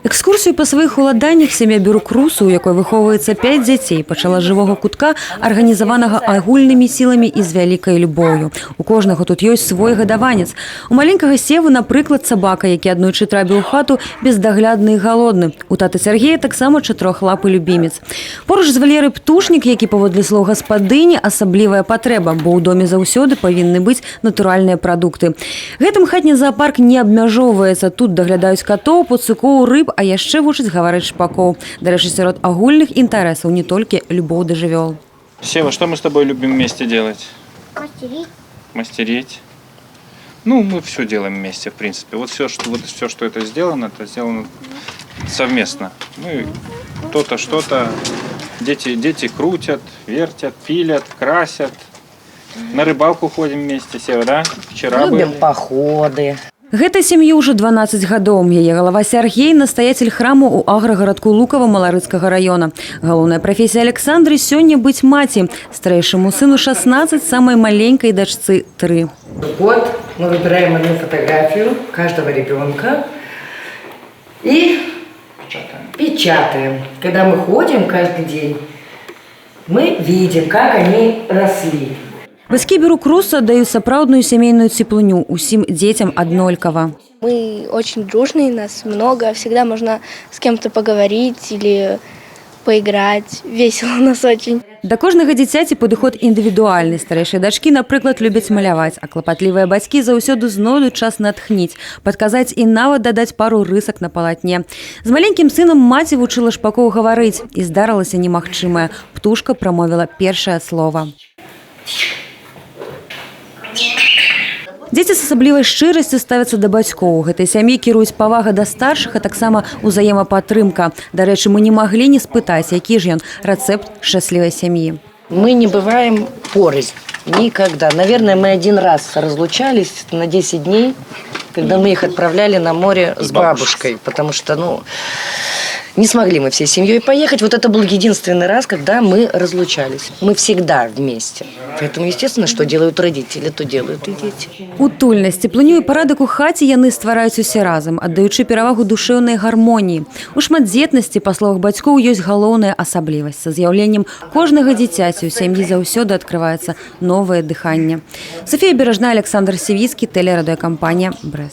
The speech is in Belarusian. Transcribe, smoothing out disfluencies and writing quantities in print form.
Экскурсію па сваіх уладаннях сям'я Бюрк-Русу, у якой выхоўваецца 5 дзяцей, пачала з жывога кутка, арганізаванага агульнымі сіламі і з вялікай любоўю. У кожнага тут ёсць свой гадаванец. У маленькага Севы, напрыклад, сабака, які аднойчы трапіў у хату бездаглядны і галодны. У таты Сергея таксама чатырохлапы любімец. Поруч з валерай птушнік, які, паводле слоў гаспадыні, асаблівая патрэба, бо ў доме заўсёды павінны быць натуральныя прадукты. Гэтым хатні зоапарк не абмяжоўваецца. Тут даглядаюць катоў, пацукоў, рыб, а яшчэ вучаць гаварыць шпакоў. Дарэчы, сярод агульных інтарэсаў не толькі любоў да жывёл. Сева, что мы с тобой любим вместе делать? Мастерить. Мастерить. Ну, мы все делаем вместе, в принципе. Вот все, что это сделано совместно. Мы кто-то что-то. Дети крутят, вертят, пилят, красят. На рыбалку ходим вместе, Сева, да? Вчера любим были. походы. Гэтай сям'і ўжо 12 гадоў. Яе галава Сергей – настаяцель храму ў аграгарадку Лукава Маларыцкага района. Галоўная прафесія Александры сёння быць маці. Старэйшаму сыну 16, самай маленькай дачцы 3. Вот мы выбираем одну фотографию каждого ребенка и печатаем. Когда мы ходим каждый день, мы видим, как они росли. Бацькі Бюрк-Русу аддаюць сапраўдную сямейную цеплыню усім дзецям аднолькава. Мы очень дружные, нас много, всегда можно с кем-то поговорить или поиграть. Весело у нас очень. Да кожнага дзіцяці падыход індывідуальны. Старэйшыя дачкі, напрыклад, любяць маляваць, а клапатлівыя бацькі заўсёды знойдуць час натхніць, падказаць і нават дадаць пару рысак на палатне. З маленькім сынам маці вучыла шпакоў гаварыць, і здарылася немагчымае. Птушка прамовіла першае слова. Дзеці з асаблівай шчырасцю ставяцца да бацькоў. У гэтай сям'і кіруюць павага да старшых, а таксама ўзаемапатрымка. Дарэчы, мы не маглі не спытаць, які ж ён рэцэпт шчаслівай сям'і. Мы не бываем порознь. Никогда. Наверное, мы один раз разлучались на 10 дней, когда мы их отправляли на море с бабушкой. Потому что, не смогли мы всей семьей поехать. Вот это был единственный раз, когда мы разлучались. Мы всегда вместе. Поэтому, естественно, что делают родители, то делают и дети. Утульнасць, цеплыню і парадак у хаце яны ствараюць усе разам, аддаючы перавагу душэўнай гармоніі. У шматдзетнасці, па словах бацькоў, ёсць галоўная асаблівасць. Са з'яўленнем кожнага дзіцяці ў сям'і заўсёды адкрываецца новае дыханне. Софія Бережная, Александр Сівіцкі, тэлерадыёкампанія «Брэст».